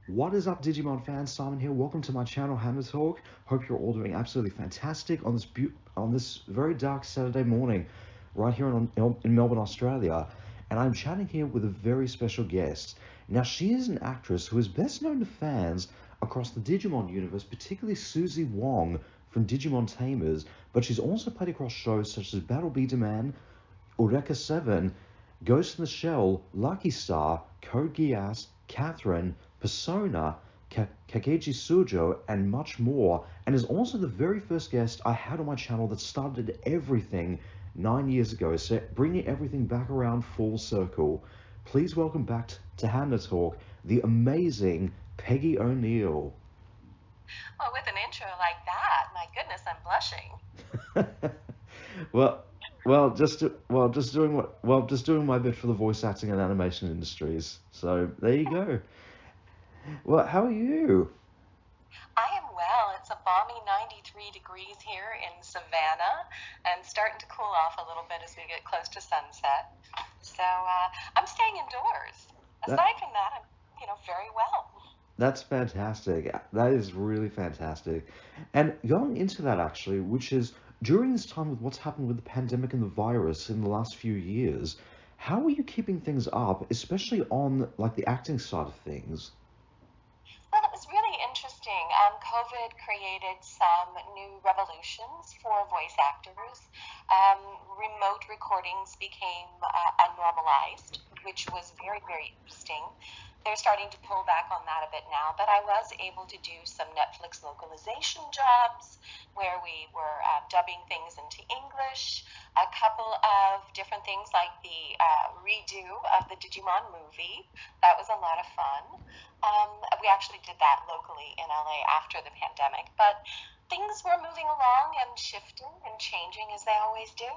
What is up, Digimon fans? Simon here. Welcome to my channel, HannaTalk. Hope you're all doing absolutely fantastic on this very dark Saturday morning, right here in Melbourne, Australia. And I'm chatting here with a very special guest. Now, she is an actress who is best known to fans across the Digimon universe, particularly Susie Wong from Digimon Tamers. But she's also played across shows such as Battle Be Demand, Eureka 7, Ghost in the Shell, Lucky Star, Code Geass, Catherine, Persona, Kakeji Sujo, and much more, and is also the very first guest I had on my channel that started everything 9 years ago, so bringing everything back around full circle. Please welcome back to HannaTalk, the amazing Peggy O'Neill. Well, with an intro like that, my goodness, I'm blushing. well, just doing my bit for the voice acting and animation industries. So there you go. Well, how are you? I am well. It's a balmy 93 degrees here in Savannah and starting to cool off a little bit as we get close to sunset. So I'm staying indoors. That Aside from that, I'm very well. that's fantastic. That is really fantastic. And going into that actually, which is during this time with what's happened with the pandemic and the virus in the last few years, how are you keeping things up, especially on like the acting side of things? Well, it was really interesting. COVID created some new revolutions for voice actors. Remote recordings became unnormalized, which was very, very interesting. They're starting to pull back on that a bit now, but I was able to do some Netflix localization jobs where we were dubbing things into English, a couple of different things like the redo of the Digimon movie. That was a lot of fun. We actually did that locally in LA after the pandemic, but things were moving along and shifting and changing as they always do.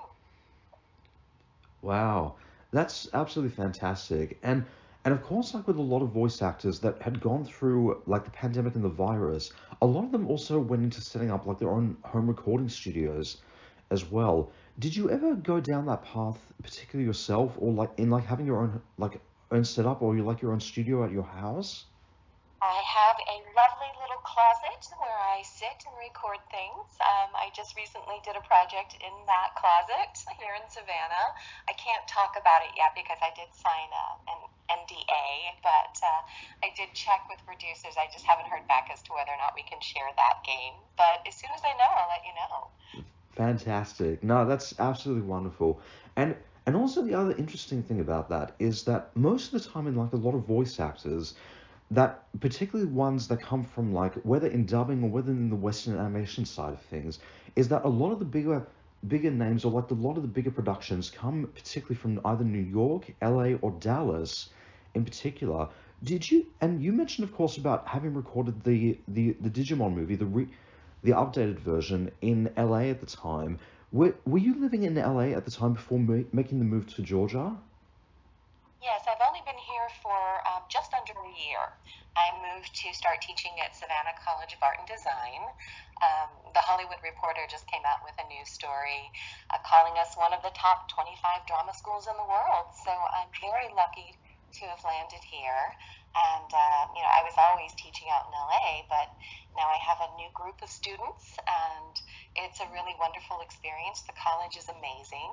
Wow, that's absolutely fantastic. And of course, like with a lot of voice actors that had gone through like the pandemic and the virus, a lot of them also went into setting up like their own home recording studios as well. Did you ever go down that path, particularly yourself, or like in like having your own setup, or you like your own studio at your house? I have a lovely little closet where I sit and record things. I just recently did a project in that closet here in Savannah. I can't talk about it yet because I did sign an NDA, but I did check with producers. I just haven't heard back as to whether or not we can share that game. But as soon as I know, I'll let you know. Fantastic. No, that's absolutely wonderful. And and also the other interesting thing about that is that most of the time in like a lot of voice actors, that particularly ones that come from like whether in dubbing or whether in the Western animation side of things, is that a lot of the bigger names or like a lot of the bigger productions come particularly from either New York, LA, or Dallas in particular. Did you and you mentioned of course about having recorded the Digimon movie, the updated version in LA at the time. Were you living in LA at the time before making the move to Georgia? Yes, I've only been here for just under a year. I moved to start teaching at Savannah College of Art and Design. The Hollywood Reporter just came out with a news story calling us one of the top 25 drama schools in the world. So I'm very lucky to have landed here. And, I was always teaching out in LA, but now I have a new group of students, and it's a really wonderful experience. The college is amazing,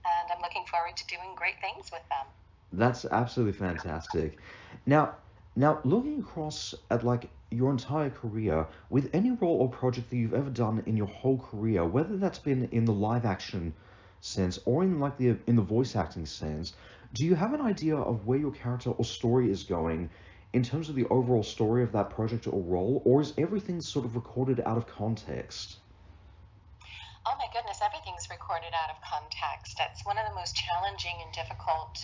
and I'm looking forward to doing great things with them. That's absolutely fantastic. Now, now looking across at like your entire career, with any role or project that you've ever done in your whole career, whether that's been in the live action sense or in like the voice acting sense, do you have an idea of where your character or story is going in terms of the overall story of that project or role, or is everything sort of recorded out of context? Oh my goodness, everything's recorded out of context. That's one of the most challenging and difficult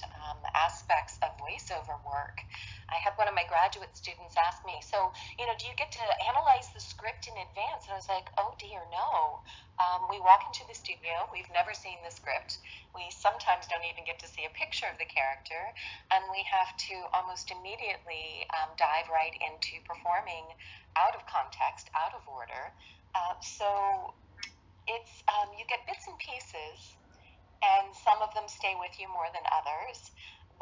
aspects of voiceover work. I had one of my graduate students ask me, so, do you get to analyze the script in advance? And I was like, oh dear, no. We walk into the studio, we've never seen the script. We sometimes don't even get to see a picture of the character, and we have to almost immediately dive right into performing out of context, out of order. So it's you get bits and pieces, and some of them stay with you more than others.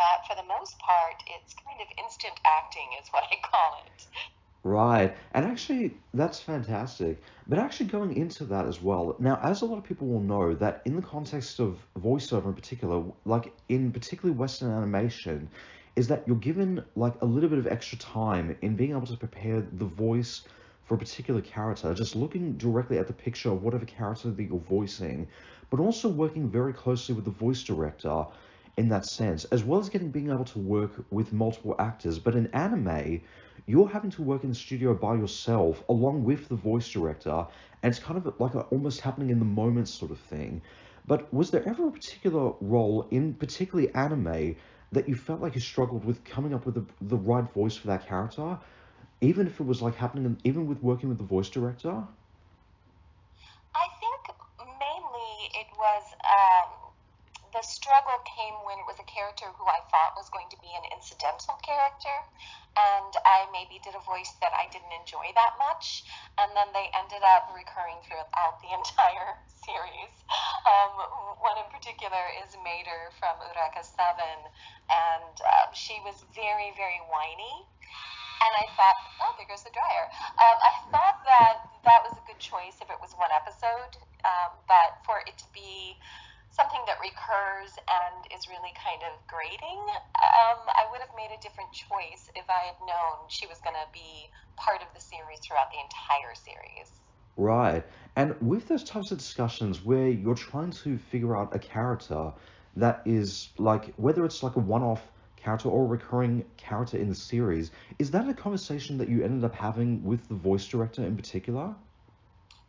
but for the most part, it's kind of instant acting, is what I call it. Right. And actually, that's fantastic. But actually, going into that as well, now, as a lot of people will know, that in the context of voiceover in particular, like in particularly Western animation, is that you're given like a little bit of extra time in being able to prepare the voice for a particular character, just looking directly at the picture of whatever character that you're voicing, but also working very closely with the voice director in that sense, as well as being able to work with multiple actors. But in anime, you're having to work in the studio by yourself along with the voice director, and it's kind of like almost happening in the moment sort of thing. But was there ever a particular role in particularly anime that you felt like you struggled with coming up with the right voice for that character, even if it was like happening, even with working with the voice director? I think mainly it was the struggle came when it was a character who I thought was going to be an incidental character, and I maybe did a voice that I didn't enjoy that much, and then they ended up recurring throughout the entire series. One in particular is Mater from Uraka 7, and she was very, very whiny. And I thought, oh, there goes the dryer. I thought that that was a good choice if it was one episode, but for it to be something that recurs and is really kind of grating, I would have made a different choice if I had known she was going to be part of the series throughout the entire series. Right. And with those types of discussions where you're trying to figure out a character that is like, whether it's like a one-off character or a recurring character in the series, is that a conversation that you ended up having with the voice director in particular?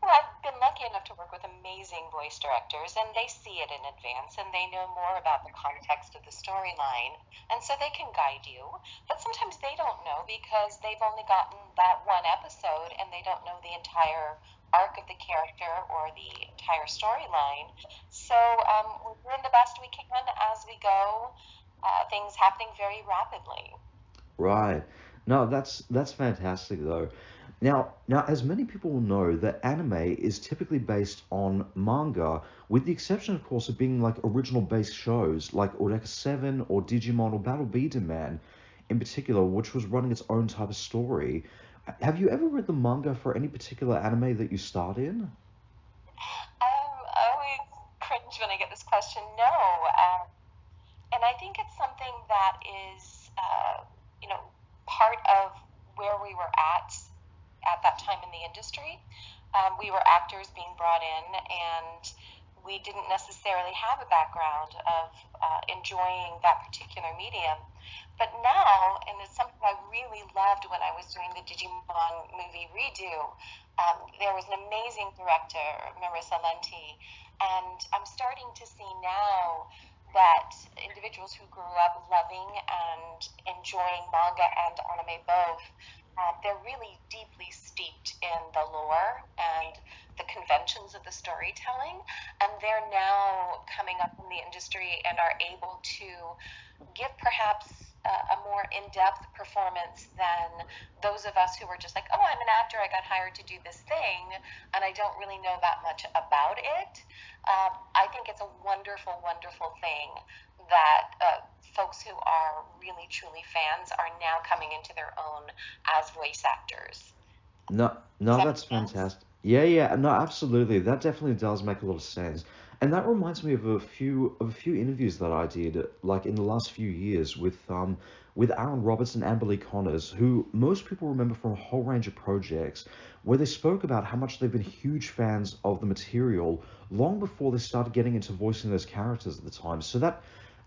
Well, I've been lucky enough to work with amazing voice directors, and they see it in advance, and they know more about the context of the storyline, and so they can guide you. But sometimes they don't know because they've only gotten that one episode, and they don't know the entire arc of the character or the entire storyline. So we're doing the best we can as we go, things happening very rapidly. Right. No, that's fantastic though. Now, as many people will know, that anime is typically based on manga, with the exception, of course, of being like original based shows like Eureka 7 or Digimon or Battle Beat Man in particular, which was running its own type of story. Have you ever read the manga for any particular anime that you start in? I always cringe when I get this question. No, and I think it's something that is, you know, part of where we were at that time in the industry. We were actors being brought in, and we didn't necessarily have a background of enjoying that particular medium. But now, and it's something I really loved when I was doing the Digimon movie redo, there was an amazing director, Marissa Lenti, and I'm starting to see now that individuals who grew up loving and enjoying manga and anime both, they're really deeply steeped in the lore and the conventions of the storytelling, and they're now coming up in the industry and are able to give perhaps a more in-depth performance than those of us who were just like, oh, I'm an actor, I got hired to do this thing, and I don't really know that much about it. I think it's a wonderful, wonderful thing that folks who are really, truly fans are now coming into their own as voice actors. No, Does no, that that's make sense? fantastic. Yeah, yeah, no, absolutely. That definitely does make a lot of sense. And that reminds me of a few interviews that I did like in the last few years with Aaron Roberts and Amberly Connors, who most people remember from a whole range of projects, where they spoke about how much they've been huge fans of the material long before they started getting into voicing those characters at the time. So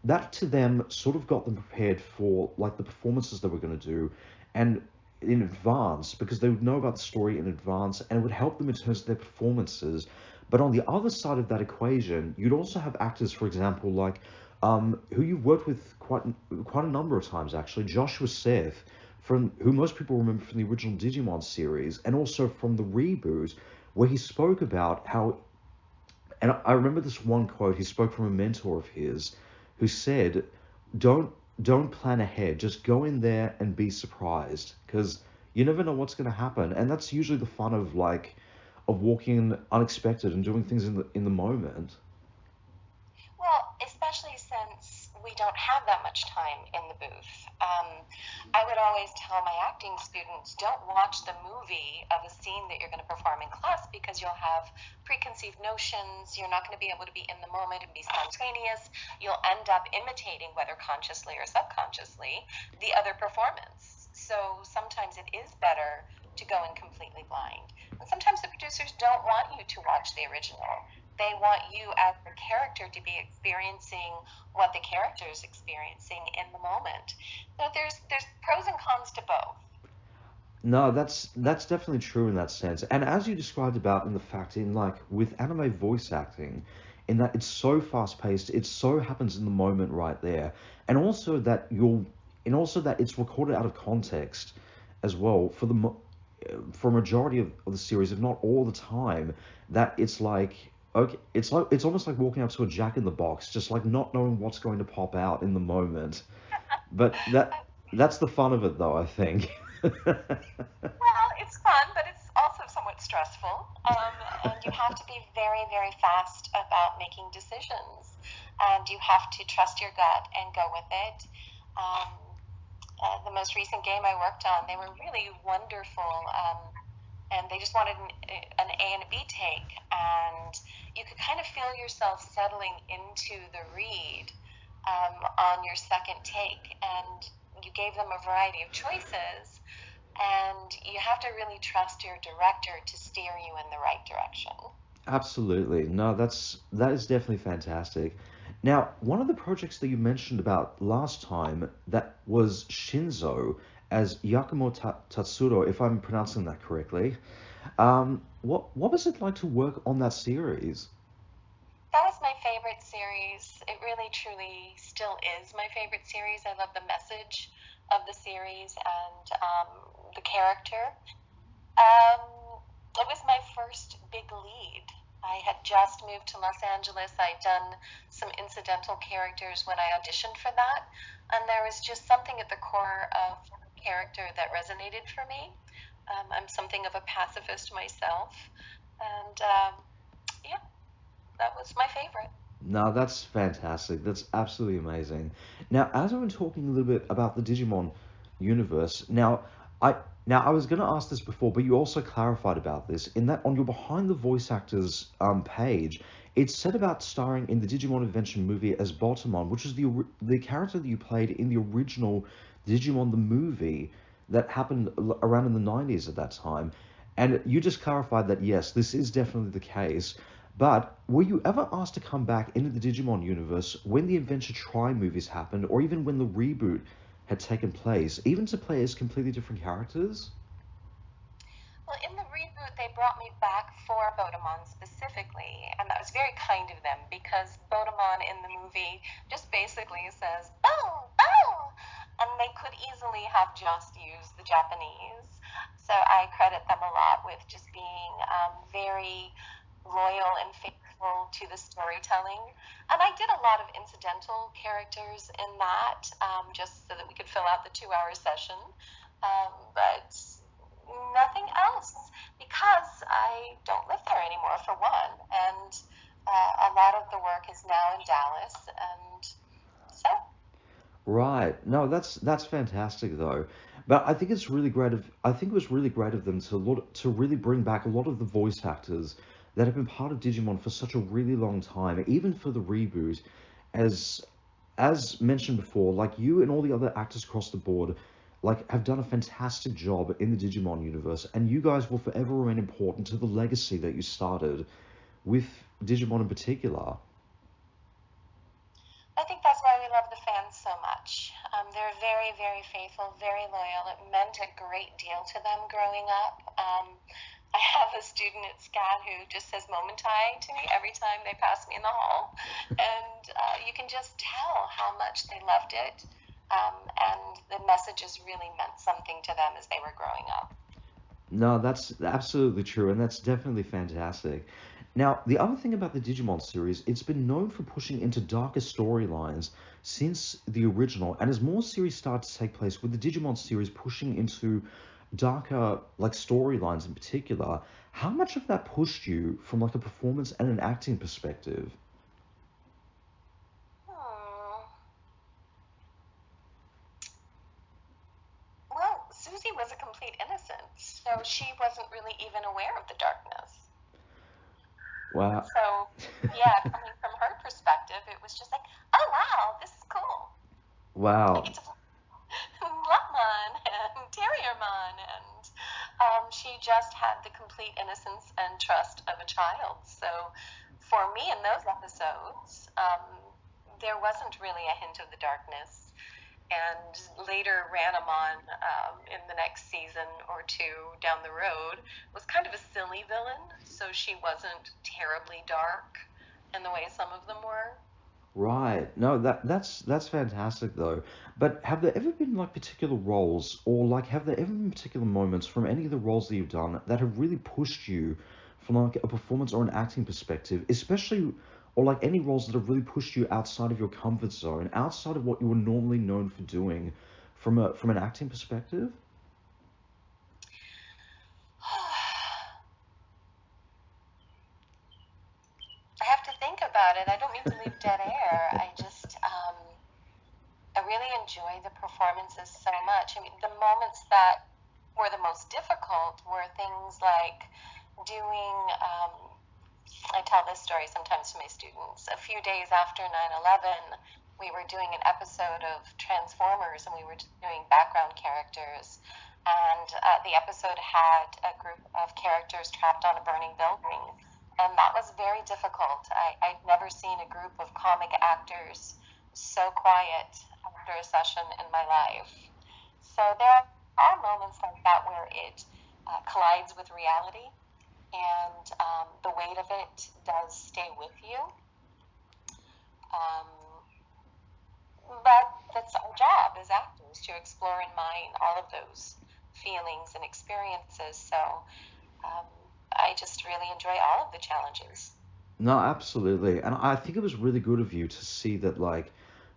that to them sort of got them prepared for like the performances they were going to do, and in advance, because they would know about the story in advance, and it would help them in terms of their performances. But on the other side of that equation, you'd also have actors, for example, like who you've worked with quite a number of times actually, Joshua Seth, from who most people remember from the original Digimon series, and also from the reboot, where he spoke about how, and I remember this one quote he spoke from a mentor of his, who said, "Don't don't plan ahead. Just go in there and be surprised, because you never know what's going to happen." And that's usually the fun of like of walking unexpected and doing things in the moment. Well, especially since we don't have that much much time in the booth. I would always tell my acting students, don't watch the movie of a scene that you're going to perform in class, because you'll have preconceived notions. You're not going to be able to be in the moment and be spontaneous. You'll end up imitating, whether consciously or subconsciously, the other performance. So sometimes it is better to go in completely blind. And sometimes the producers don't want you to watch the original. They want you as the character to be experiencing what the character is experiencing in the moment. So there's pros and cons to both. No, that's definitely true in that sense. And as you described about in the fact in like with anime voice acting, in that it's so fast paced, it so happens in the moment right there, and also that it's recorded out of context as well for a majority of the series, if not all the time, that it's like okay, it's almost like walking up to a Jack in the Box, just like not knowing what's going to pop out in the moment. But that's the fun of it, though, I think. Well, it's fun, but it's also somewhat stressful. And you have to be very, very fast about making decisions. And you have to trust your gut and go with it. Um, the most recent game I worked on, they were really wonderful. And they just wanted an A and a B take. And you could kind of feel yourself settling into the read on your second take. And you gave them a variety of choices. And you have to really trust your director to steer you in the right direction. Absolutely. No, that is definitely fantastic. Now, one of the projects that you mentioned about last time that was Shinzo as Yakumo Tatsuro, if I'm pronouncing that correctly. What was it like to work on that series? That was my favorite series. It really, truly still is my favorite series. I love the message of the series and the character. It was my first big lead. I had just moved to Los Angeles. I'd done some incidental characters when I auditioned for that, and there was just something at the core of the character that resonated for me. I'm something of a pacifist myself, and yeah, that was my favorite. No, that's fantastic. That's absolutely amazing. Now, as I've been talking a little bit about the Digimon universe, I I was going to ask this before, but you also clarified about this in that on your behind the voice actors page, it said about starring in the Digimon Adventure movie as Botamon, which is the character that you played in the original Digimon the movie that happened around in the 90s at that time. And you just clarified that yes, this is definitely the case. But were you ever asked to come back into the Digimon universe when the Adventure Tri movies happened, or even when the reboot had taken place, even to play as completely different characters? Well, in the reboot, they brought me back for Bodemon specifically, and that was very kind of them because Bodemon in the movie just basically says, "Boom, boom," and they could easily have just used the Japanese. So I credit them a lot with just being very loyal and faithful to the storytelling. And I did a lot of incidental characters in that, just so that we could fill out the 2 hour session. But nothing else because I don't live there anymore, for one, and a lot of the work is now in Dallas, and so. Right. No, that's fantastic though. But I think it was really great of them to really bring back a lot of the voice actors that have been part of Digimon for such a really long time, even for the reboot, as as mentioned before, like you and all the other actors across the board, like have done a fantastic job in the Digimon universe, and you guys will forever remain important to the legacy that you started with Digimon in particular. I think that's why we love the fans so much. They're very, very faithful, very loyal. It meant a great deal to them growing up. I have a student at SCAD who just says Momentai to me every time they pass me in the hall. And you can just tell how much they loved it. And the messages really meant something to them as they were growing up. No, that's absolutely true, and that's definitely fantastic. Now, the other thing about the Digimon series, it's been known for pushing into darker storylines since the original, and as more series start to take place, with the Digimon series pushing into darker, like, storylines in particular, how much of that pushed you from, like, a performance and an acting perspective? Hmm. was a complete innocent, so she wasn't really even aware of the darkness. Wow. So, yeah, coming from her perspective, it was just like, oh wow, this is cool. I Wow. get to Lapman and Terrierman, and she just had the complete innocence and trust of a child. So for me in those episodes, there wasn't really a hint of the darkness. And later Ranamon, in the next season or two down the road, was kind of a silly villain, so she wasn't terribly dark in the way some of them were. Right. No, that's fantastic though. But have there ever been like particular roles, or like have there ever been particular moments from any of the roles that you've done that have really pushed you from like a performance or an acting perspective, especially, or like any roles that have really pushed you outside of your comfort zone, outside of what you were normally known for doing from an acting perspective? I have to think about it. I don't mean to leave dead air. I really enjoy the performances so much. I mean, the moments that were the most difficult were things like doing, I tell this story sometimes to my students. A few days after 9/11, we were doing an episode of Transformers, and we were doing background characters. And the episode had a group of characters trapped on a burning building. And that was very difficult. I've never seen a group of comic actors so quiet after a session in my life. So there are moments like that where it collides with reality, and the weight of it does stay with you. Um, but that's our job as actors, to explore and mine all of those feelings and experiences. So um, I just really enjoy all of the challenges. No, absolutely. And I think it was really good of you to see that, like,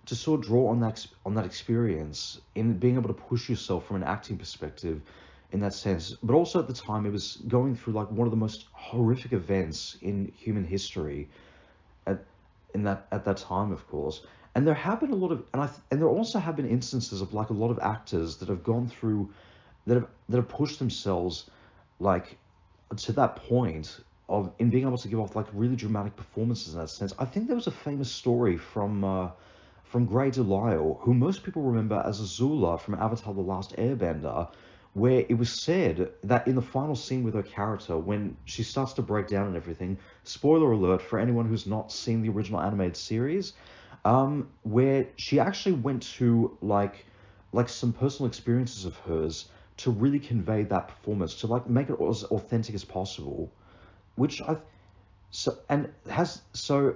to sort of draw on that experience in being able to push yourself from an acting perspective in that sense. But also at the time, it was going through like one of the most horrific events in human history at at that time, of course. And there have been a lot of, and there also have been instances of like a lot of actors that have gone through that have pushed themselves like to that point of in being able to give off like really dramatic performances in that sense. I think there was a famous story from Grey Delisle, who most people remember as Azula from Avatar: The Last Airbender, where it was said that in the final scene with her character, when she starts to break down and everything, spoiler alert for anyone who's not seen the original animated series, where she actually went to like some personal experiences of hers to really convey that performance, to like make it as authentic as possible, which I so and has so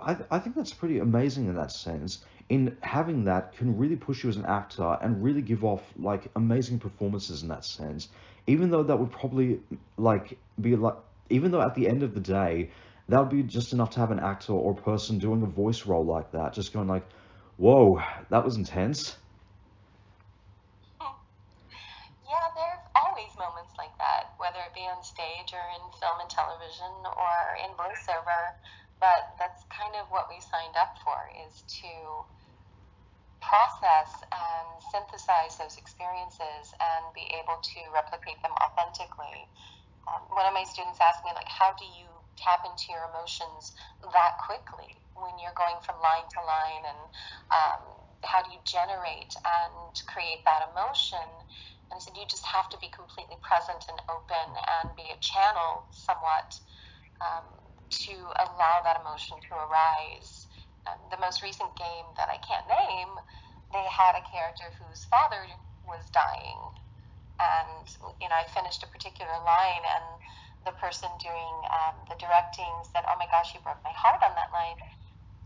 I think that's pretty amazing in that sense. In having that can really push you as an actor and really give off like amazing performances in that sense. Even though that would probably like be like even though at the end of the day that would be just enough to have an actor or person doing a voice role like that, just going like, "Whoa, that was intense." Yeah, there are always moments like that, whether it be on stage or in film and television or in voiceover. But that's kind of what we signed up for, is to process and synthesize those experiences and be able to replicate them authentically. One of my students asked me, like, how do you tap into your emotions that quickly when you're going from line to line, and how do you generate and create that emotion? And I said, you just have to be completely present and open and be a channel somewhat, um, to allow that emotion to arise. The most recent game that I can't name, they had a character whose father was dying, and I finished a particular line, and the person doing the directing said, "Oh my gosh, you broke my heart on that line."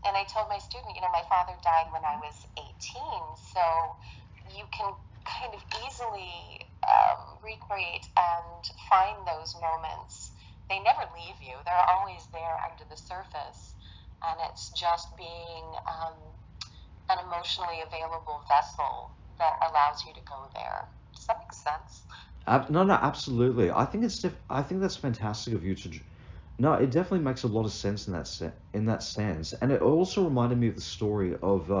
And I told my student, my father died when I was 18, so you can kind of easily recreate and find those moments. They never leave you; they're always there under the surface, and it's just being an emotionally available vessel that allows you to go there. Does that make sense? No, no, absolutely. I think that's fantastic of you to. No, it definitely makes a lot of sense in that sense, and it also reminded me of the story of.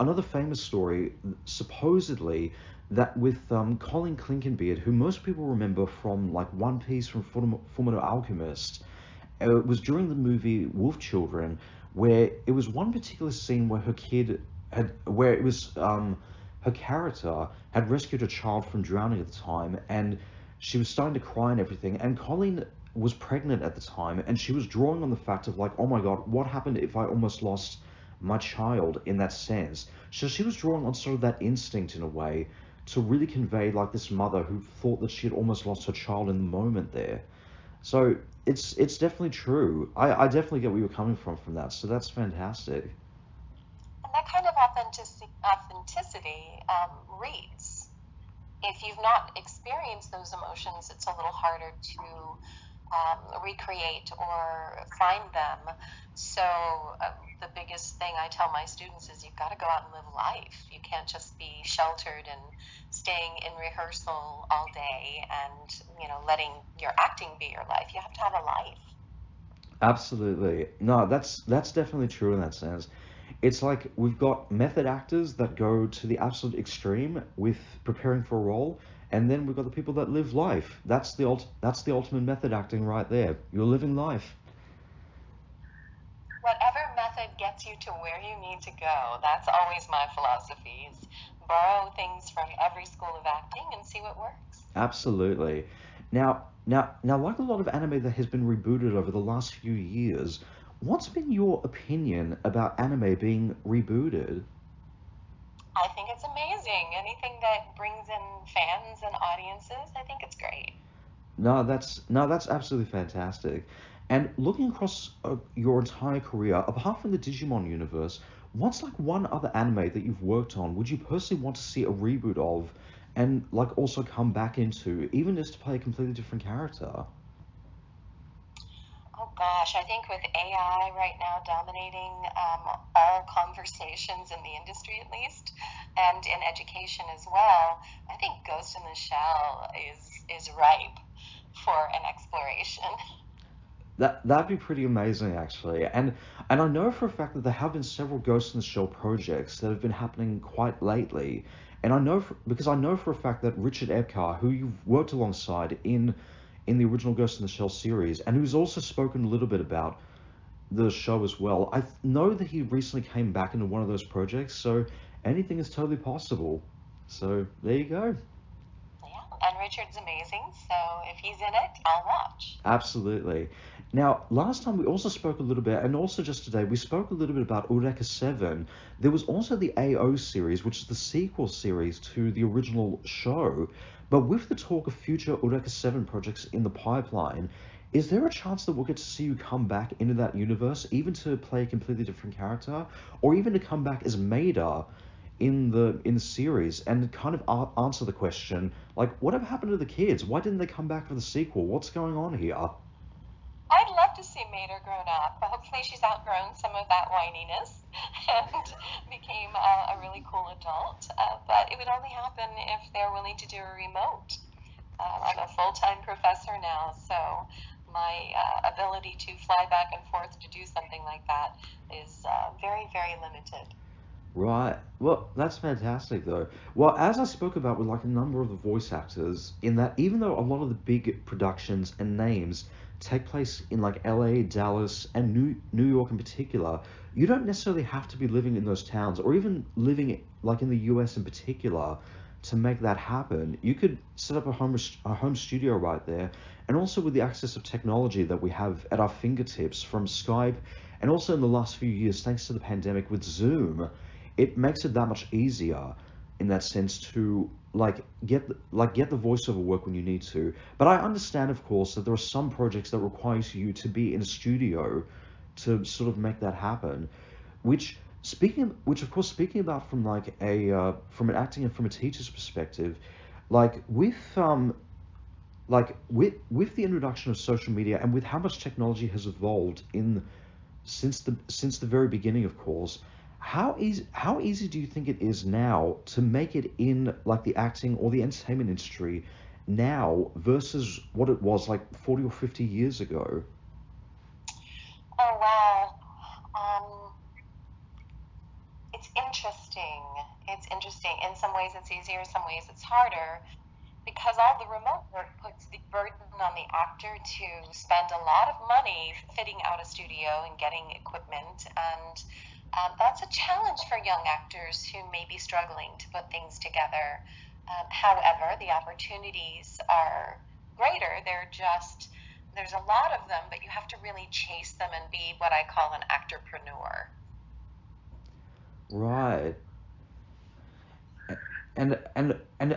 another famous story, supposedly, that with Colin Clinkenbeard, who most people remember from like One Piece, from Fullmetal Alchemist. It was during the movie Wolf Children, where it was one particular scene where where it was her character had rescued a child from drowning at the time, and she was starting to cry and everything, and Colleen was pregnant at the time, and she was drawing on the fact of like, oh my god, what happened if I almost lost my child in that sense? So she was drawing on sort of that instinct in a way to really convey like this mother who thought that she had almost lost her child in the moment there. So it's definitely true. I definitely get where you're coming from that. So that's fantastic. And that kind of authenticity reads. If you've not experienced those emotions, it's a little harder to recreate or find them. So the biggest thing I tell my students is you've got to go out and live life. You can't just be sheltered and staying in rehearsal all day and, letting your acting be your life. You have to have a life. Absolutely. No, that's definitely true in that sense. It's like we've got method actors that go to the absolute extreme with preparing for a role, and then we've got the people that live life. That's the ultimate method acting right there. You're living life. Whatever method gets you to where you need to go, that's always my philosophy, is borrow things from every school of acting and see what works. Absolutely. Now, like a lot of anime that has been rebooted over the last few years, what's been your opinion about anime being rebooted? I think it's amazing. Anything that brings in fans and audiences, I think it's great. No, that's absolutely fantastic. And looking across your entire career, apart from the Digimon universe, what's like one other anime that you've worked on? Would you personally want to see a reboot of, and like also come back into, even just to play a completely different character? Oh gosh, I think with AI right now dominating all conversations in the industry, at least, and in education as well, I think Ghost in the Shell is ripe for an exploration. That'd be pretty amazing, actually. And I know for a fact that there have been several Ghost in the Shell projects that have been happening quite lately. And because I know for a fact that Richard Epcar, who you've worked alongside in the original Ghost in the Shell series, and who's also spoken a little bit about the show as well, I know that he recently came back into one of those projects. So anything is totally possible. So there you go. Yeah, and Richard's amazing, so if he's in it, I'll watch. Absolutely. Now, last time we also spoke a little bit, and also just today, we spoke a little bit about Eureka 7. There was also the AO series, which is the sequel series to the original show. But with the talk of future Eureka 7 projects in the pipeline, is there a chance that we'll get to see you come back into that universe, even to play a completely different character, or even to come back as Maida in the series and kind of answer the question, like, whatever happened to the kids? Why didn't they come back for the sequel? What's going on here? I'd love to see Mater grown up. Hopefully, she's outgrown some of that whininess and became a really cool adult. But it would only happen if they're willing to do a remote. I'm a full-time professor now, so my ability to fly back and forth to do something like that is very, very limited. Right. Well, that's fantastic, though. Well, as I spoke about with like a number of the voice actors, in that even though a lot of the big productions and names take place in like LA, Dallas, and New York in particular, you don't necessarily have to be living in those towns or even living like in the US in particular to make that happen. You could set up a home studio right there, and also with the access of technology that we have at our fingertips from Skype, and also in the last few years, thanks to the pandemic with Zoom, it makes it that much easier in that sense to get the voiceover work when you need to. But I understand, of course, that there are some projects that require you to be in a studio to sort of make that happen. Which of course, speaking about from like a from an acting and from a teacher's perspective, like with the introduction of social media and with how much technology has evolved in since the very beginning, of course, how easy do you think it is now to make it in like the acting or the entertainment industry now versus what it was like 40 or 50 years ago? Oh, wow. It's interesting. some ways it's easier, some ways it's harder, because all the remote work puts the burden on the actor to spend a lot of money fitting out a studio and getting equipment, and that's a challenge for young actors who may be struggling to put things together. However, the opportunities are greater. There's a lot of them, but you have to really chase them and be what I call an actorpreneur. Right. And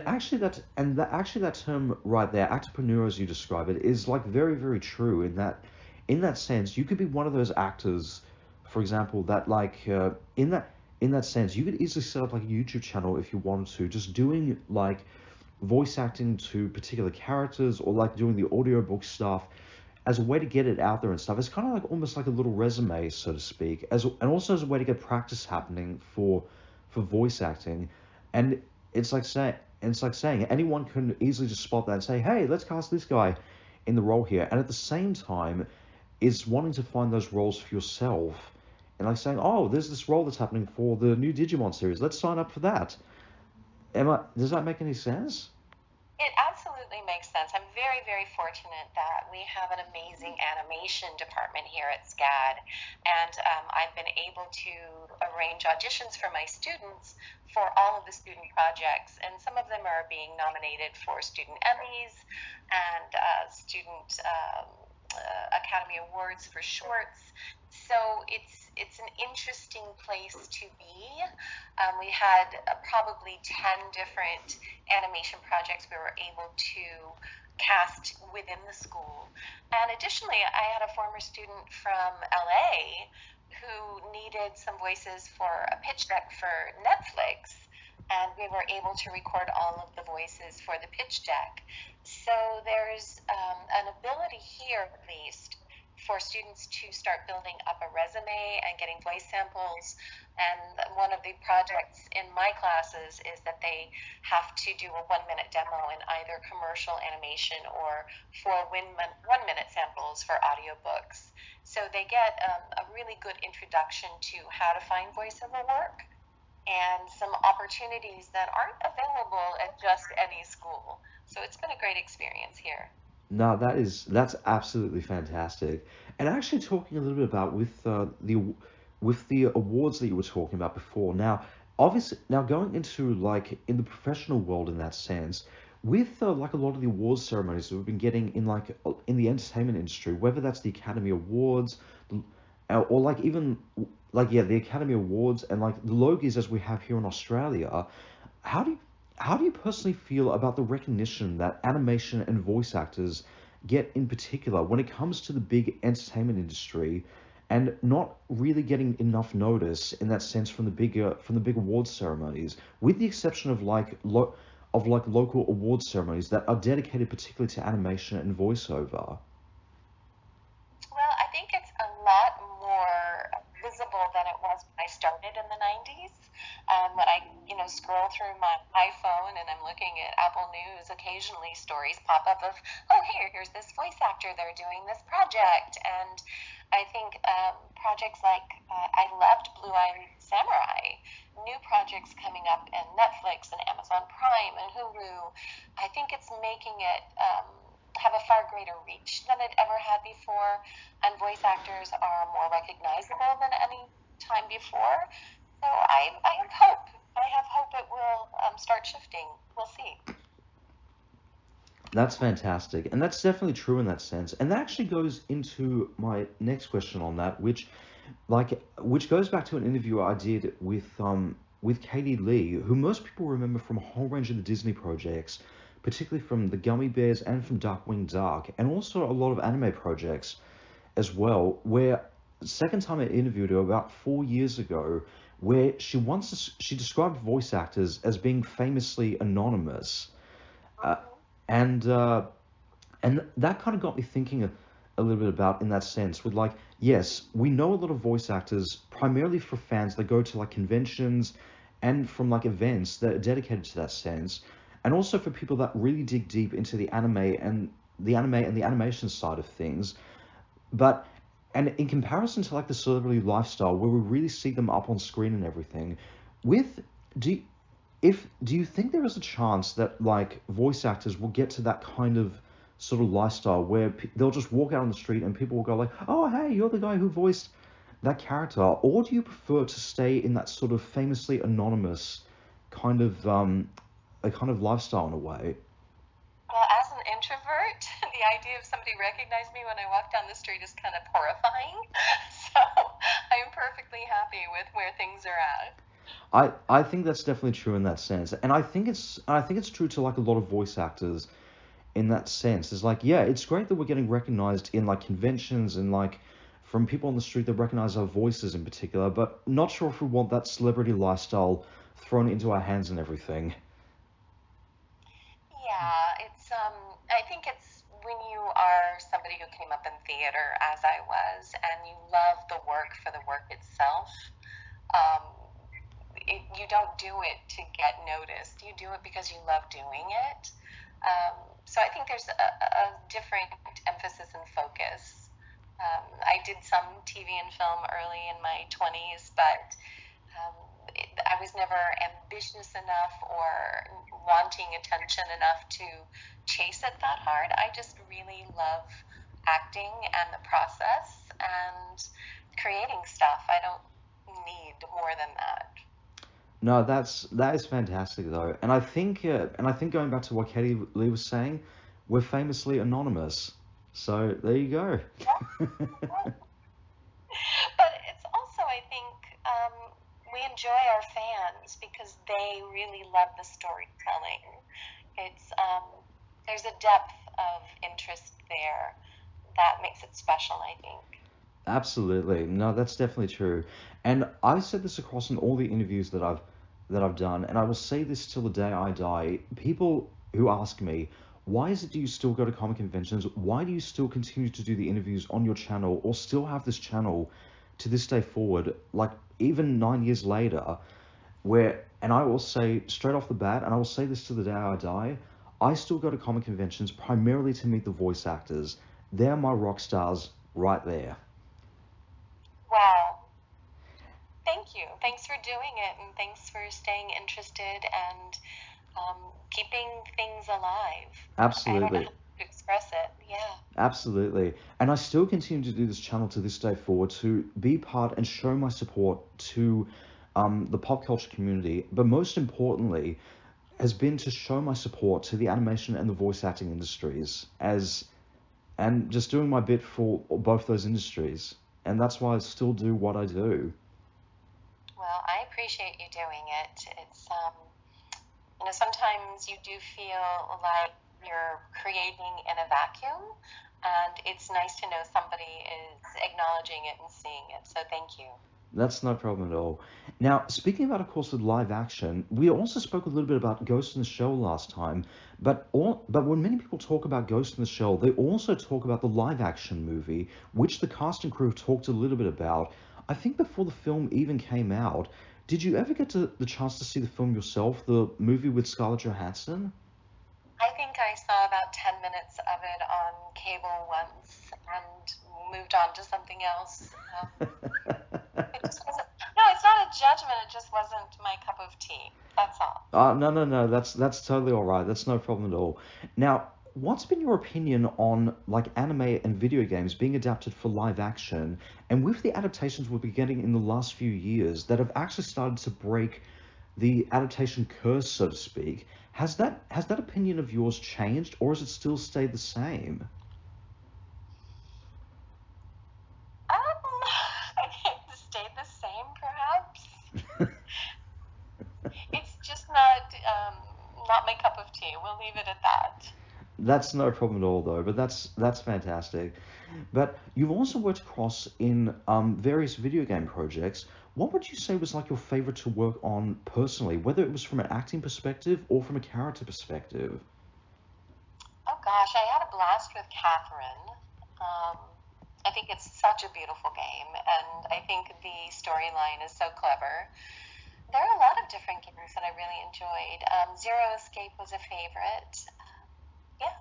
actually that term right there, actorpreneur as you describe it, is like very, very true in that sense. You could be one of those actors, for example, that like in that sense you could easily set up like a YouTube channel if you wanted to, just doing like voice acting to particular characters, or like doing the audiobook stuff as a way to get it out there and stuff. It's kind of like almost like a little resume, so to speak, and also as a way to get practice happening for voice acting. And it's like saying anyone can easily just spot that and say, hey, let's cast this guy in the role here. And at the same time, is wanting to find those roles for yourself, and like saying, oh, there's this role that's happening for the new Digimon series. Let's sign up for that. Does that make any sense? It absolutely makes sense. I'm very, very fortunate that we have an amazing animation department here at SCAD, and I've been able to arrange auditions for my students for all of the student projects, and some of them are being nominated for student Emmys and student Academy Awards for shorts. So it's an interesting place to be. We had probably 10 different animation projects we were able to cast within the school. And additionally, I had a former student from LA who needed some voices for a pitch deck for Netflix, and we were able to record all of the voices for the pitch deck. So there's an ability here, at least, for students to start building up a resume and getting voice samples. And one of the projects in my classes is that they have to do a 1-minute demo in either commercial animation or for 1-minute samples for audiobooks. So they get a really good introduction to how to find voiceover work and some opportunities that aren't available at just any school. So it's been a great experience here. No, that's absolutely fantastic. And actually talking a little bit about with the awards that you were talking about before. Now, obviously, now going into like in the professional world in that sense, with like a lot of the awards ceremonies that we've been getting in like in the entertainment industry, whether that's the Academy Awards, or like even like yeah, the Academy Awards and like the Logies as we have here in Australia, how do you personally feel about the recognition that animation and voice actors get in particular when it comes to the big entertainment industry, and not really getting enough notice in that sense from the big awards ceremonies, with the exception of like local awards ceremonies that are dedicated particularly to animation and voiceover? Well, I think it's a lot more visible than it was when I started in the 90s. When I, scroll through my iPhone and I'm looking at Apple News, occasionally stories pop up of, oh, here's this voice actor, they're doing this project. And I think projects like, I loved Blue Eye Samurai, new projects coming up in Netflix and Amazon Prime and Hulu. I think it's making it have a far greater reach than it ever had before, and voice actors are more recognizable than any time before. So I have hope. I have hope it will start shifting. We'll see. That's fantastic, and that's definitely true in that sense. And that actually goes into my next question on that, which goes back to an interview I did with Katie Lee, who most people remember from a whole range of the Disney projects, particularly from the Gummy Bears and from Darkwing Duck, and also a lot of anime projects as well. Where the second time I interviewed her about 4 years ago, where she described voice actors as being famously anonymous, and that kind of got me thinking a little bit about in that sense. With like, yes, we know a lot of voice actors primarily for fans that go to like conventions and from like events that are dedicated to that sense, and also for people that really dig deep into the anime and the animation side of things. But and in comparison to like the celebrity lifestyle, where we really see them up on screen and everything, with Do you think there is a chance that like voice actors will get to that kind of sort of lifestyle where they'll just walk out on the street and people will go like, "Oh, hey, you're the guy who voiced that character," or do you prefer to stay in that sort of famously anonymous kind of a kind of lifestyle in a way? Well, as an introvert, the idea of somebody recognizing me when I walk down the street is kind of horrifying. So I'm perfectly happy with where things are at. I think that's definitely true in that sense, and I think it's true to like a lot of voice actors in that sense. It's like, yeah, it's great that we're getting recognized in like conventions and like from people on the street that recognize our voices in particular, but not sure if we want that celebrity lifestyle thrown into our hands and everything. Yeah, I think it's when you are somebody who came up in theater as I was and you love the work for the work itself. Um, you don't do it to get noticed. You do it because you love doing it. So I think there's a different emphasis and focus. I did some TV and film early in my 20s, but um, I was never ambitious enough or wanting attention enough to chase it that hard. I just really love acting and the process and creating stuff. I don't need more than that. No, that is fantastic though, and I think going back to what Katie Lee was saying, we're famously anonymous. So there you go. But it's also, I think, we enjoy our fans because they really love the storytelling. It's there's a depth of interest there that makes it special, I think. Absolutely. No, that's definitely true. And I've said this across in all the interviews that I've done, and I will say this till the day I die. People who ask me, why is it do you still go to comic conventions? Why do you still continue to do the interviews on your channel or still have this channel to this day forward, like even 9 years later, where and I will say straight off the bat, and I will say this to the day I die, I still go to comic conventions primarily to meet the voice actors. They're my rock stars right there. Wow. Thank you. Thanks for doing it, and thanks for staying interested and keeping things alive. I don't know Absolutely. how to express it. Yeah. Absolutely. And I still continue to do this channel to this day forward to be part and show my support to the pop culture community, but most importantly, has been to show my support to the animation and the voice acting industries as and just doing my bit for both those industries. And that's why I still do what I do. Well, I appreciate you doing it. It's sometimes you do feel like you're creating in a vacuum, and it's nice to know somebody is acknowledging it and seeing it. So thank you. That's no problem at all. Now, speaking about, of course, with live action, we also spoke a little bit about Ghost in the Shell last time, but when many people talk about Ghost in the Shell, they also talk about the live action movie, which the cast and crew talked a little bit about. I think before the film even came out, did you ever get the chance to see the film yourself, the movie with Scarlett Johansson? I think I saw about 10 minutes of it on cable once and moved on to something else. It just wasn't, no, it's not a judgment. It just wasn't my cup of tea. That's all. No, no, no. That's totally all right. That's no problem at all. Now, what's been your opinion on like anime and video games being adapted for live action, and with the adaptations we've been getting in the last few years that have actually started to break the adaptation curse, so to speak? Has that opinion of yours changed, or has it still stayed the same? I think it stayed the same, perhaps. It's just not my cup of tea. We'll leave it at that. That's no problem at all, though. But that's fantastic. But you've also worked across in various video game projects. What would you say was like your favorite to work on personally, whether it was from an acting perspective or from a character perspective? Oh gosh, I had a blast with Catherine. Um, I think it's such a beautiful game, and I think the storyline is so clever. There are a lot of different games that I really enjoyed. Zero Escape was a favorite. Yeah,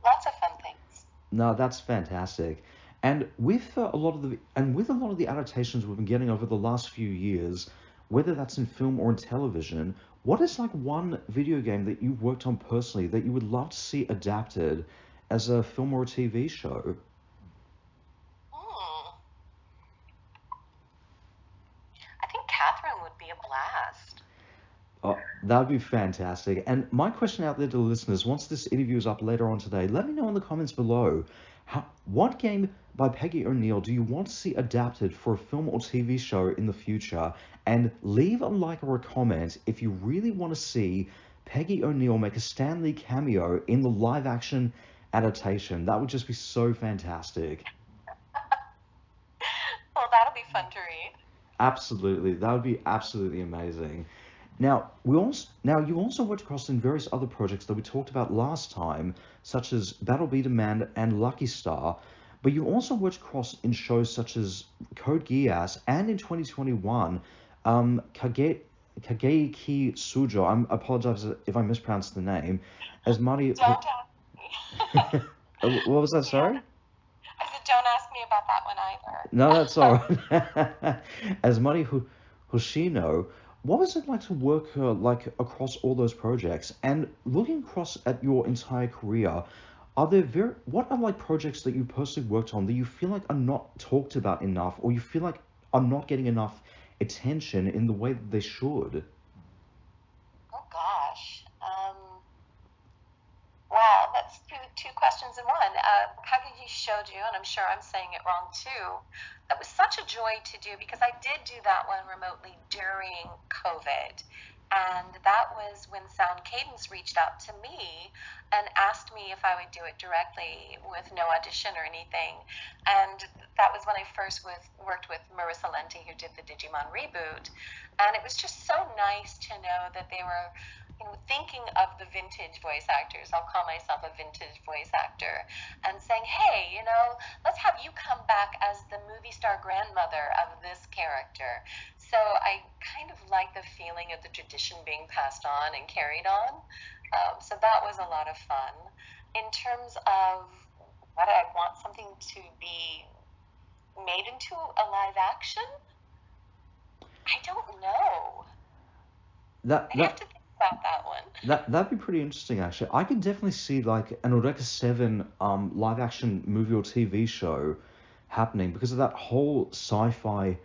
lots of fun things. No, that's fantastic. And with a lot of the adaptations we've been getting over the last few years, whether that's in film or in television, what is like one video game that you've worked on personally that you would love to see adapted as a film or a TV show? Hmm. I think Catherine would be a blast. Oh, that would be fantastic. And my question out there to the listeners, once this interview is up later on today, let me know in the comments below, what game by Peggy O'Neill do you want to see adapted for a film or TV show in the future? And leave a like or a comment if you really want to see Peggy O'Neill make a Stan Lee cameo in the live action adaptation. That would just be so fantastic. Well, that'll be fun to read. Absolutely, that would be absolutely amazing. Now you also worked across in various other projects that we talked about last time, such as Battle Beater Man and Lucky Star, but you also worked across in shows such as Code Geass and in 2021, Kageki Sujo. I apologize if I mispronounced the name, as Mari. Don't ask me. What was that? Yeah. Sorry. I said, don't ask me about that one either. No, that's all right. As Mari Hoshino, what was it like to work like across all those projects? And looking across at your entire career, what are like projects that you personally worked on that you feel like are not talked about enough, or you feel like are not getting enough attention in the way that they should? Oh gosh. Wow, that's two questions in one. Kageki Shouju, and I'm sure I'm saying it wrong too. That was such a joy to do because I did do that one remotely during COVID. And that was when Sound Cadence reached out to me and asked me if I would do it directly with no audition or anything. And that was when I first worked with Marissa Lente, who did the Digimon reboot. And it was just so nice to know that they were, thinking of the vintage voice actors. I'll call myself a vintage voice actor, and saying, hey, let's have you come back as the movie star grandmother of this character. So I kind of like the feeling of the tradition being passed on and carried on. So that was a lot of fun. In terms of what I want something to be made into a live action, I don't know. That I have that to think about that one. that'd be pretty interesting actually. I could definitely see like an Eureka 7 live action movie or TV show happening because of that whole sci-fi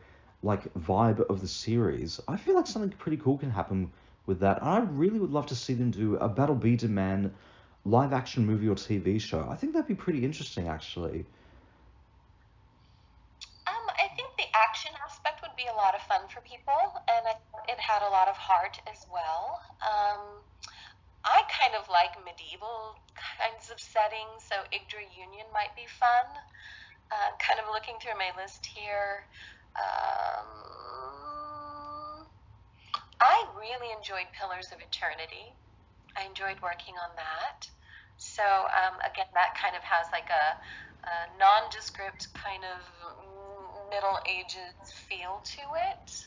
like vibe of the series. I feel like something pretty cool can happen with that. I really would love to see them do a Battle Beater Man live action movie or TV show. I think that'd be pretty interesting actually. I think the action aspect would be a lot of fun for people, and it had a lot of heart as well. I kind of like medieval kinds of settings, so Yggdra Union might be fun. Kind of looking through my list here. I really enjoyed Pillars of Eternity. I enjoyed working on that. So again, that kind of has like a nondescript kind of Middle Ages feel to it.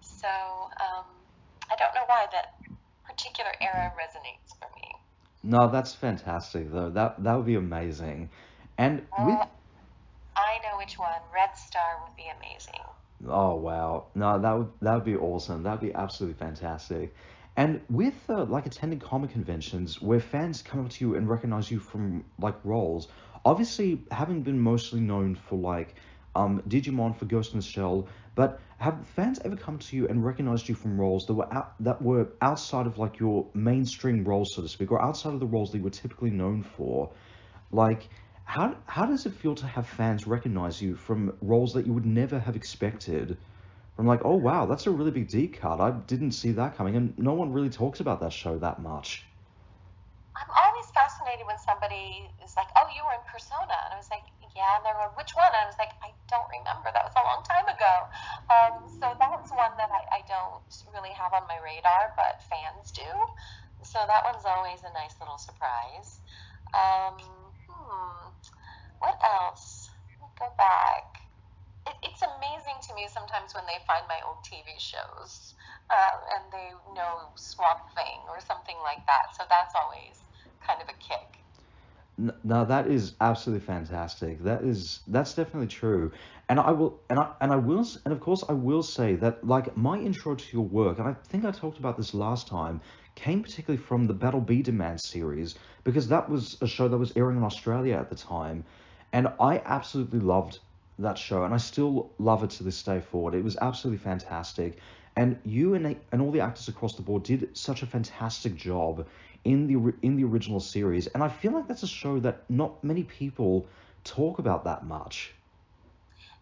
So I don't know why that particular era resonates for me. No, that's fantastic though. That would be amazing. And with I know which one. Red Star would be amazing. Oh wow. No, that would be awesome. That'd be absolutely fantastic. And with like attending comic conventions where fans come up to you and recognize you from like roles, obviously having been mostly known for like Digimon for Ghost in the Shell, but have fans ever come to you and recognized you from roles that were outside of like your mainstream roles, so to speak, or outside of the roles that you were typically known for? Like, how does it feel to have fans recognize you from roles that you would never have expected? From like, oh wow, that's a really big deep cut. I didn't see that coming, and no one really talks about that show that much. I'm always fascinated when somebody is like, "Oh, you were in Persona," and I was like, "Yeah," and they're like, "Which one?" And I was like, "I don't remember. That was a long time ago." So that's one that I don't really have on my radar, but fans do. So that one's always a nice little surprise. Um, what else? Let me go back. It's amazing to me sometimes when they find my old TV shows and they know Swamp Thing or something like that. So that's always kind of a kick. No, that is absolutely fantastic. That's definitely true. And I will and I will and of course I will say that like my intro to your work, and I think I talked about this last time, came particularly from the Battle Be Demand series because that was a show that was airing in Australia at the time, and I absolutely loved that show, and I still love it to this day forward. It was absolutely fantastic, and you and all the actors across the board did such a fantastic job in the original series, and I feel like that's a show that not many people talk about that much.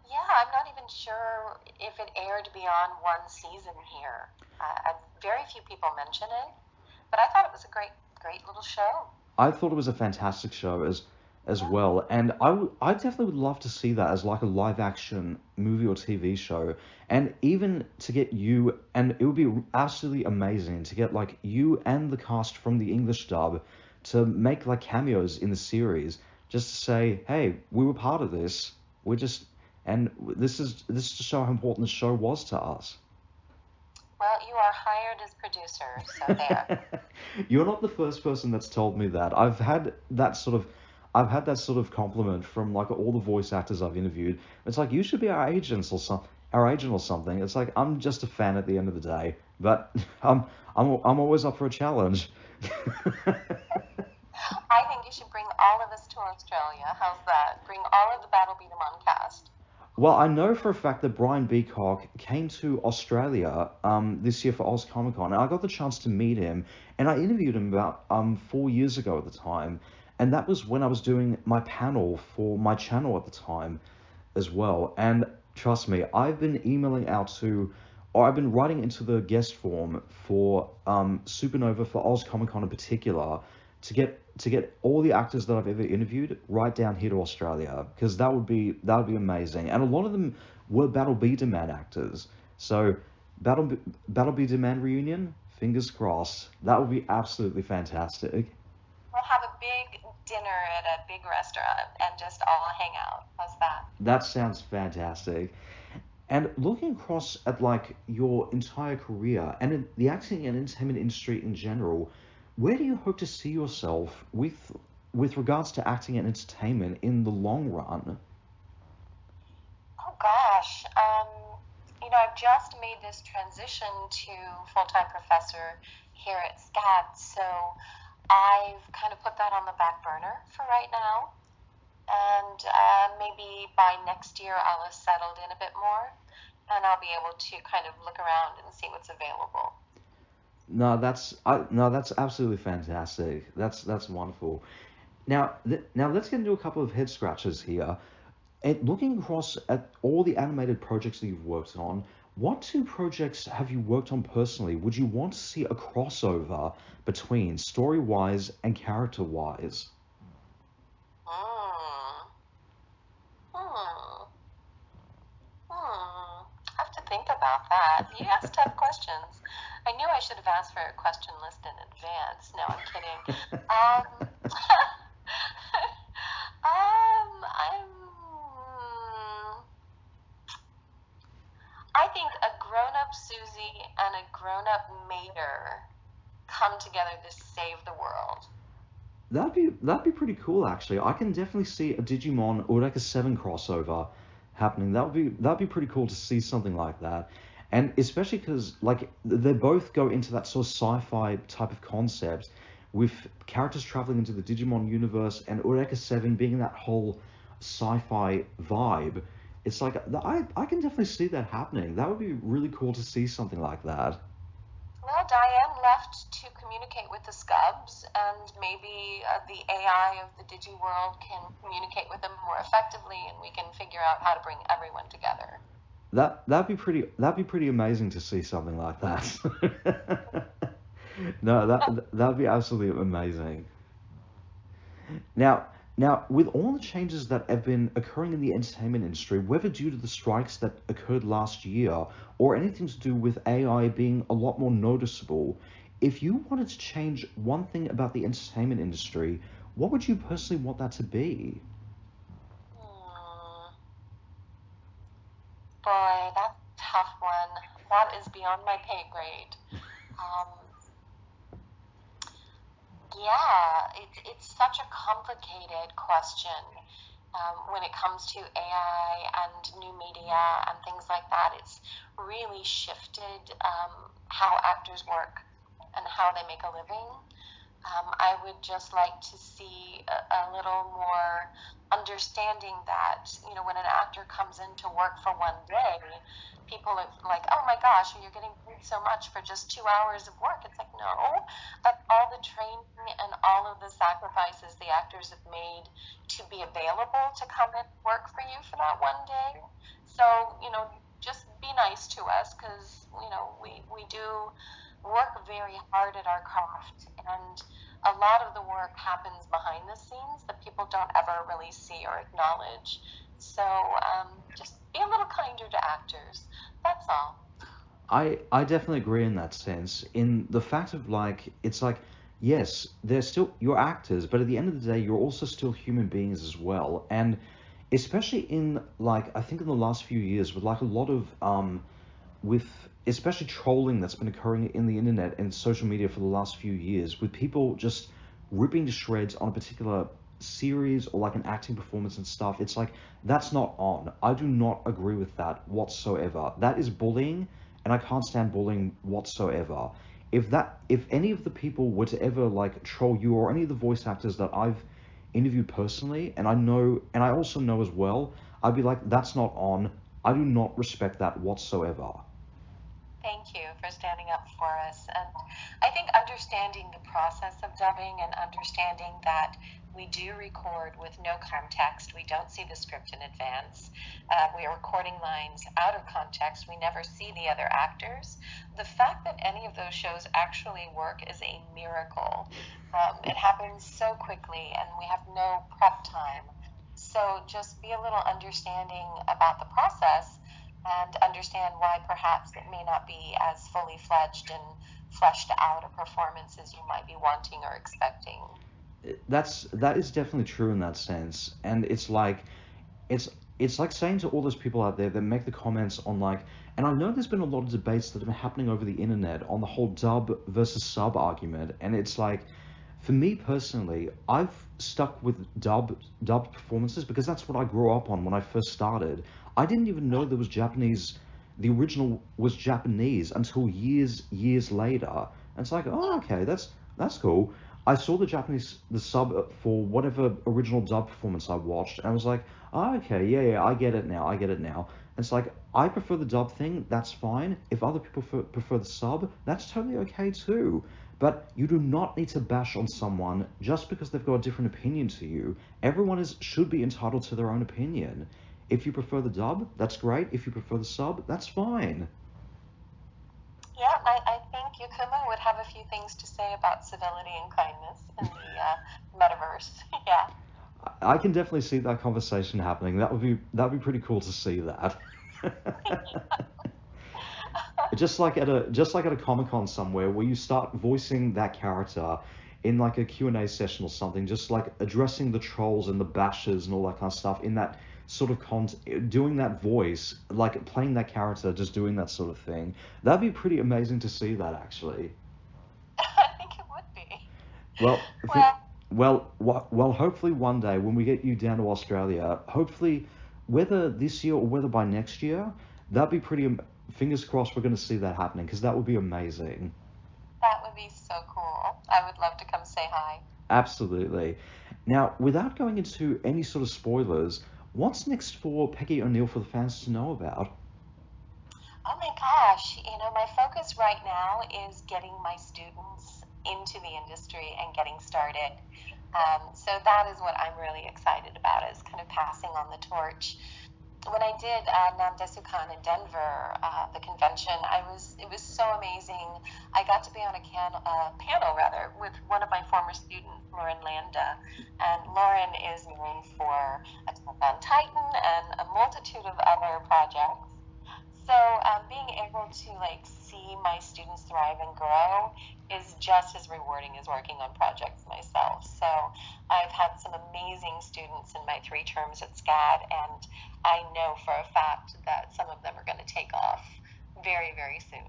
Yeah, I'm not even sure if it aired beyond one season here. Very few people mention it, but I thought it was a great little show. I thought it was a fantastic show as Yeah. well, and I definitely would love to see that as like a live action movie or TV show, and even to get you, and it would be absolutely amazing to get like you and the cast from the English dub to make like cameos in the series, just to say, hey, we were part of this. We're just, and this is to show how important the show was to us. Well, you are hired as producer, so there. You're not the first person that's told me that. I've had that sort of compliment from like all the voice actors I've interviewed. It's like you should be our agent or something. It's like I'm just a fan at the end of the day, but I'm always up for a challenge. I think you should bring all of us to Australia. How's that? Bring all of the Battle Beat 'em on cast. Well, I know for a fact that Brian Beacock came to Australia this year for Oz Comic Con, and I got the chance to meet him, and I interviewed him about 4 years ago at the time, and that was when I was doing my panel for my channel at the time as well. And trust me, I've been emailing out to, or I've been writing into the guest form for Supernova for Oz Comic Con in particular to get all the actors that I've ever interviewed right down here to Australia because that would be amazing. And a lot of them were Battle B Demand actors. So Battle B Demand reunion, fingers crossed. That would be absolutely fantastic. We'll have a big dinner at a big restaurant and just all hang out. How's that? That sounds fantastic. And looking across at like your entire career and in the acting and entertainment industry in general, where do you hope to see yourself with regards to acting and entertainment in the long run? Oh gosh. I've just made this transition to full-time professor here at SCAD, so I've kind of put that on the back burner for right now. And maybe by next year I'll have settled in a bit more, and I'll be able to kind of look around and see what's available. No, that's absolutely fantastic. That's wonderful. Now let's get into a couple of head scratches here. And looking across at all the animated projects that you've worked on, what two projects have you worked on personally would you want to see a crossover between story-wise and character-wise? Hmm. Hmm. Hmm. I have to think about that. You ask tough questions. I knew I should have asked for a question list in advance. No, I'm kidding. Um, I'm. I think a grown-up Susie and a grown-up Mater come together to save the world. That'd be pretty cool actually. I can definitely see a Digimon or like a 7 crossover happening. That'd be pretty cool to see something like that. And especially because like they both go into that sort of sci-fi type of concept with characters traveling into the Digimon universe and Eureka 7 being that whole sci-fi vibe. It's like I can definitely see that happening. That would be really cool to see something like that. Well, Diane left to communicate with the Scubs, and maybe the AI of the Digi world can communicate with them more effectively, and we can figure out how to bring everyone together. That'd be pretty amazing to see something like that. No, that'd be absolutely amazing. Now, with all the changes that have been occurring in the entertainment industry, whether due to the strikes that occurred last year or anything to do with AI being a lot more noticeable, if you wanted to change one thing about the entertainment industry, what would you personally want that to be? Hmm. Boy, that's a tough one. That is beyond my pay grade. Um, yeah, it's such a complicated question when it comes to AI and new media and things like that. It's really shifted how actors work and how they make a living. I would just like to see a little more understanding that, when an actor comes in to work for one day, people are like, oh my gosh, you're getting paid so much for just 2 hours of work. It's like, no, that's all the training and all of the sacrifices the actors have made to be available to come and work for you for that one day. So, just be nice to us, because, we do work very hard at our craft, and a lot of the work happens behind the scenes that people don't ever really see or acknowledge. So just be a little kinder to actors. That's all. I definitely agree in that sense. In the fact of it's like, yes, they're still you're actors, but at the end of the day, you're also still human beings as well. And especially in I think in the last few years with a lot of with especially trolling that's been occurring in the internet and social media for the last few years, with people just ripping to shreds on a particular series or an acting performance and stuff. It's like, that's not on. I do not agree with that whatsoever. That is bullying, and I can't stand bullying whatsoever. If any of the people were to ever troll you, or any of the voice actors that I've interviewed personally, and I also know as well, I'd be like, that's not on. I do not respect that whatsoever. Thank you for standing up for us. And I think understanding the process of dubbing, and understanding that we do record with no context. We don't see the script in advance. We are recording lines out of context. We never see the other actors. The fact that any of those shows actually work is a miracle. It happens so quickly, and we have no prep time. So just be a little understanding about the process, and understand why perhaps it may not be as fully fledged and fleshed out a performance as you might be wanting or expecting. That is definitely true in that sense. And it's like saying to all those people out there that make the comments on and I know there's been a lot of debates that have been happening over the internet on the whole dub versus sub argument, and it's for me personally, I've stuck with dubbed performances because that's what I grew up on when I first started. I didn't even know there was Japanese. The original was Japanese until years later. And it's like, oh, okay, that's cool. I saw the sub for whatever original dub performance I watched, and I was like, oh, okay, yeah, I get it now. And it's like, I prefer the dub thing, that's fine. If other people prefer the sub, that's totally okay too. But you do not need to bash on someone just because they've got a different opinion to you. Everyone should be entitled to their own opinion. If you prefer the dub, that's great. If you prefer the sub, that's fine. Yeah, I think Yukuma would have a few things to say about civility and kindness in the metaverse. Yeah. I can definitely see that conversation happening. That'd be pretty cool to see that. Just like at a Comic-Con somewhere, where you start voicing that character in a Q&A session or something, just addressing the trolls and the bashers and all that kind of stuff in that sort of doing that voice, playing that character, just doing that sort of thing. That'd be pretty amazing to see that, actually. I think it would be. Well, hopefully one day when we get you down to Australia, hopefully whether this year or whether by next year, that'd be pretty. Fingers crossed we're going to see that happening, because that would be amazing. That would be so cool. I would love to come say hi. Absolutely. Now, without going into any sort of spoilers, what's next for Peggy O'Neill for the fans to know about? Oh my gosh, my focus right now is getting my students into the industry and getting started. So that is what I'm really excited about, is kind of passing on the torch. When I did Nandesukan in Denver, the convention, it was so amazing. I got to be on a panel rather with one of my former students, Lauren Landa, and Lauren is known for Attack on Titan and a multitude of other projects. So being able to see my students thrive and grow is just as rewarding as working on projects myself. So I've had some amazing students in my 3 terms at SCAD, and I know for a fact that some of them are going to take off very, very soon.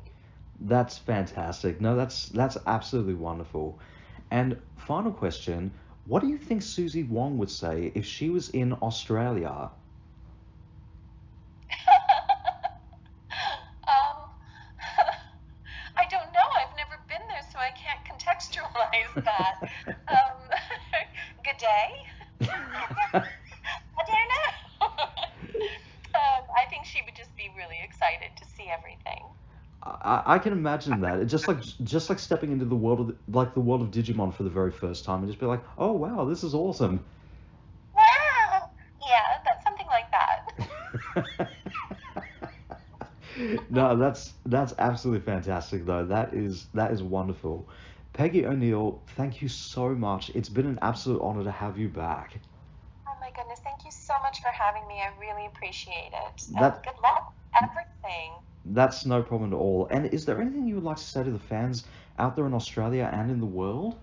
That's fantastic. No, that's absolutely wonderful. And final question, what do you think Susie Wong would say if she was in Australia? um, I don't know. I've never been there, so I can't contextualize that. Um, good day. I don't know. I think she would just be really excited to see everything. I can imagine that. It's just like stepping into the world of the world of Digimon for the very first time and just be like, oh wow, this is awesome. Wow. Yeah, that's something like that. No, that's absolutely fantastic though. That is wonderful. Peggy O'Neill, thank you so much. It's been an absolute honor to have you back. Oh my goodness, thank you so much for having me. I really appreciate it. And That good luck with everything. that's no problem at all. And is there anything you would like to say to the fans out there in Australia and in the world?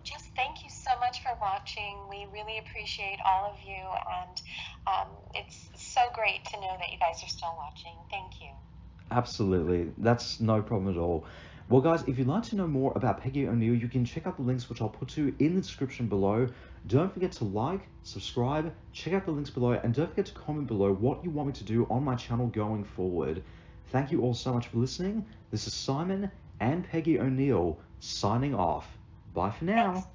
Just thank you so much for watching. We really appreciate all of you, and it's so great to know that you guys are still watching. Thank you. Absolutely. That's no problem at all. Well, guys, if you'd like to know more about Peggy O'Neill, you can check out the links which I'll put to you in the description below. Don't forget to like, subscribe, check out the links below, and don't forget to comment below what you want me to do on my channel going forward. Thank you all so much for listening. This is Simon and Peggy O'Neill signing off. Bye for now. Thanks.